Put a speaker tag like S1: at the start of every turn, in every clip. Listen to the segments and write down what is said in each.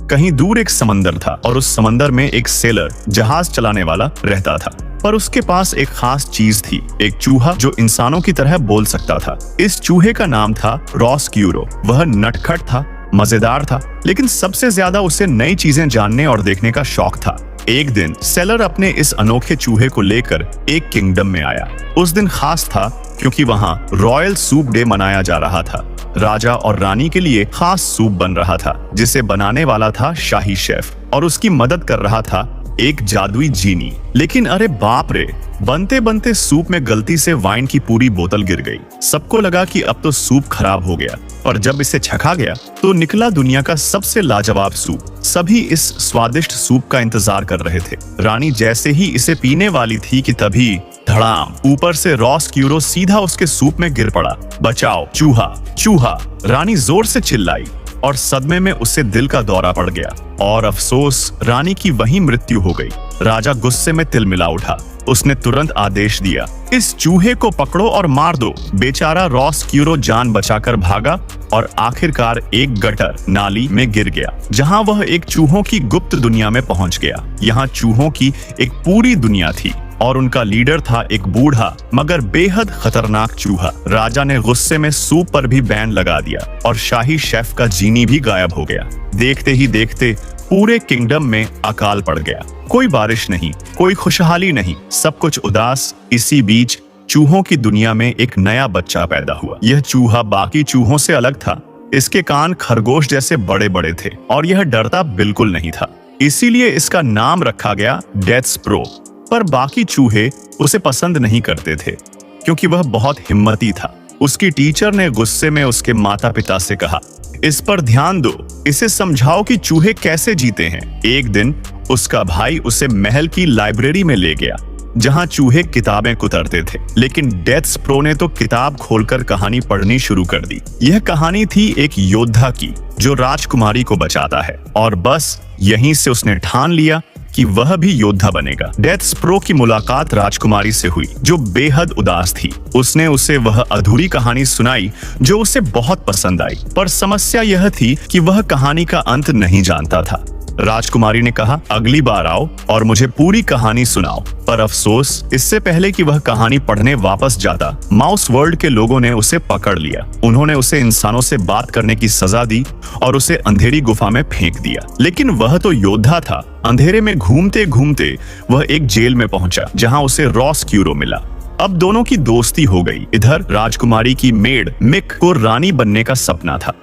S1: कहीं दूर एक समंदर था और उस समंदर में एक सेलर जहाज चलाने वाला रहता था। पर उसके पास एक खास चीज थी, एक चूहा जो इंसानों की तरह बोल सकता था। इस चूहे का नाम था रॉसक्यूरो। वह नटखट था, मजेदार था, लेकिन सबसे ज्यादा उसे नई चीजें जानने और देखने का शौक था। एक दिन सेलर अपने इस अनोखे चूहे को लेकर एक किंगडम में आया। उस दिन खास था क्योंकि वहाँ रॉयल सूप डे मनाया जा रहा था। राजा और रानी के लिए खास सूप बन रहा था जिसे बनाने वाला था शाही शेफ, और उसकी मदद कर रहा था एक जादुई जीनी। लेकिन अरे बाप रे, बनते बनते सूप में गलती से वाइन की पूरी बोतल गिर गई। सबको लगा कि अब तो सूप खराब हो गया, और जब इसे छका गया तो निकला दुनिया का सबसे लाजवाब सूप। सभी इस स्वादिष्ट सूप का इंतजार कर रहे थे। रानी जैसे ही इसे पीने वाली थी कि तभी धड़ाम, ऊपर से रॉसक्यूरो सीधा उसके सूप में गिर पड़ा। बचाओ, चूहा चूहा! रानी जोर से चिल्लाई और सदमे में उसे दिल का दौरा पड़ गया, और अफसोस, रानी की वहीं मृत्यु हो गई। राजा गुस्से में तिलमिला उठा। उसने तुरंत आदेश दिया, इस चूहे को पकड़ो और मार दो। बेचारा रॉसक्यूरो जान बचाकर भागा और आखिरकार एक गटर नाली में गिर गया, जहां वह एक चूहों की गुप्त दुनिया में पहुंच गया। यहाँ चूहों की एक पूरी दुनिया थी और उनका लीडर था एक बूढ़ा मगर बेहद खतरनाक चूहा। राजा ने गुस्से में सूप पर भी बैन लगा दिया और शाही शेफ का जीनी भी गायब हो गया। देखते ही देखते पूरे किंगडम में अकाल पड़ गया। कोई बारिश नहीं, कोई खुशहाली नहीं, सब कुछ उदास। इसी बीच चूहों की दुनिया में एक नया बच्चा पैदा हुआ। यह चूहा बाकी चूहों से अलग था। इसके कान खरगोश जैसे बड़े बड़े थे और यह डरता बिल्कुल नहीं था, इसीलिए इसका नाम रखा गया डेथस्प्रो। पर बाकी चूहे उसे पसंद नहीं करते थे क्योंकि वह बहुत हिम्मती था। उसकी टीचर ने गुस्से में उसके माता पिता से कहा, इस पर ध्यान दो, इसे समझाओ कि चूहे कैसे जीते हैं। एक दिन उसका भाई उसे महल की लाइब्रेरी में ले गया जहां चूहे किताबें कुतरते थे। लेकिन डेथस्प्रो ने तो किताब खोलकर कहानी पढ़नी शुरू कर दी। यह कहानी थी एक योद्धा की जो राजकुमारी को बचाता है, और बस यहीं से उसने ठान लिया कि वह भी योद्धा बनेगा। डेथस्प्रो की मुलाकात राजकुमारी से हुई जो बेहद उदास थी। उसने उसे वह अधूरी कहानी सुनाई जो उसे बहुत पसंद आई, पर समस्या यह थी कि वह कहानी का अंत नहीं जानता था। राजकुमारी ने कहा, अगली बार आओ और मुझे पूरी कहानी सुनाओ। पर अफसोस, इससे पहले कि वह कहानी पढ़ने वापस जाता, माउस वर्ल्ड के लोगों ने उसे पकड़ लिया। उन्होंने उसे इंसानों से बात करने की सजा दी और उसे अंधेरी गुफा में फेंक दिया। लेकिन वह तो योद्धा था। अंधेरे में घूमते घूमते वह एक जेल में पहुंचा जहां उसे रॉसक्यूरो मिला। अब दोनों की दोस्ती हो गई। इधर राजकुमारी की मेड मिक को रानी बनने का सपना था।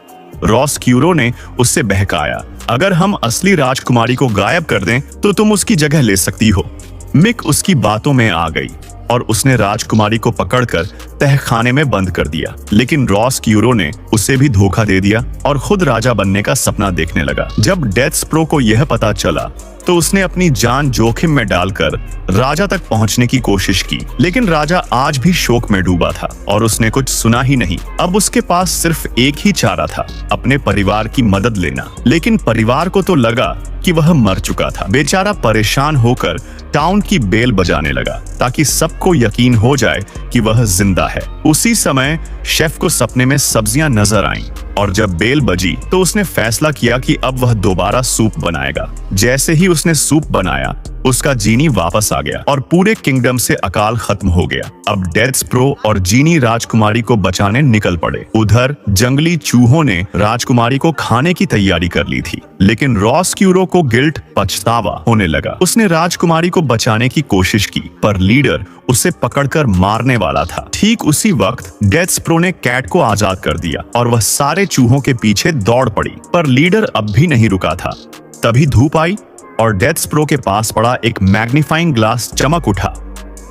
S1: रॉसक्यूरो ने उससे बहकाया, अगर हम असली राजकुमारी को गायब कर दें तो तुम उसकी जगह ले सकती हो। मिक उसकी बातों में आ गई और उसने राजकुमारी को पकड़कर तहखाने में बंद कर दिया। लेकिन रॉसक्यूरो ने उसे भी धोखा दे दिया और खुद राजा बनने का सपना देखने लगा। जब डेथस्प्रो को यह पता चला तो उसने अपनी जान जोखिम में डालकर राजा तक पहुंचने की कोशिश की। लेकिन राजा आज भी शोक में डूबा था और उसने कुछ सुना ही नहीं। अब उसके पास सिर्फ एक ही चारा था, अपने परिवार की मदद लेना। लेकिन परिवार को तो लगा कि वह मर चुका था। बेचारा परेशान होकर टाउन की बेल बजाने लगा ताकि सबको यकीन हो जाए कि वह जिंदा है। उसी समय शेफ को सपने में सब्जियां नजर आईं और जब बेल बजी तो उसने फैसला किया कि अब वह दोबारा सूप बनाएगा। जैसे ही उसने सूप बनाया, उसका जीनी वापस आ गया और पूरे किंगडम से अकाल खत्म हो गया। अब डेथस्प्रो और जीनी राजकुमारी को बचाने निकल पड़े। उधर जंगली चूहों ने राजकुमारी को खाने की तैयारी कर ली थी। लेकिन रॉसक्यूरो को गिल्ट, पछतावा होने लगा। उसने राजकुमारी को बचाने की कोशिश की पर लीडर उसे पकड़कर मारने वाला था। ठीक उसी वक्त डेथस्प्रो ने कैट को आजाद कर दिया और वह सारे चूहों के पीछे दौड़ पड़ी। पर लीडर अब भी नहीं रुका था। तभी धूप आई और डेथस्प्रो के पास पड़ा एक मैग्नीफाइंग ग्लास चमक उठा।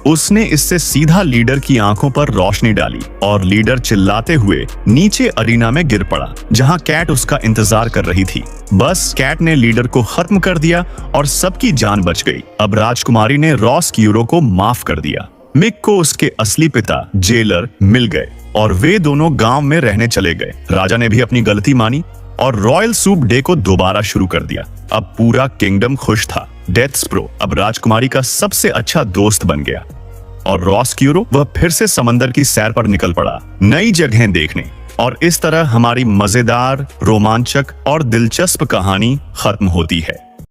S1: उसने इससे सीधा लीडर की आंखों पर रोशनी डाली और लीडर चिल्लाते हुए नीचे अरीना में गिर पड़ा जहां कैट उसका इंतजार कर रही थी। बस कैट ने लीडर को खत्म कर दिया और सबकी जान बच गई। अब राजकुमारी ने रॉसक्यूरो को माफ कर दिया। मिक को उसके असली पिता जेलर मिल गए और वे दोनों गांव में रहने चले गए। राजा ने भी अपनी गलती मानी और रॉयल सूप डे को दोबारा शुरू कर दिया। अब पूरा किंगडम खुश था। डेथस्प्रो अब राजकुमारी का सबसे अच्छा दोस्त बन गया और रॉसक्यूरो वह फिर से समंदर की सैर पर निकल पड़ा, नई जगहें देखने और इस तरह हमारी मजेदार, रोमांचक और दिलचस्प कहानी खत्म होती है।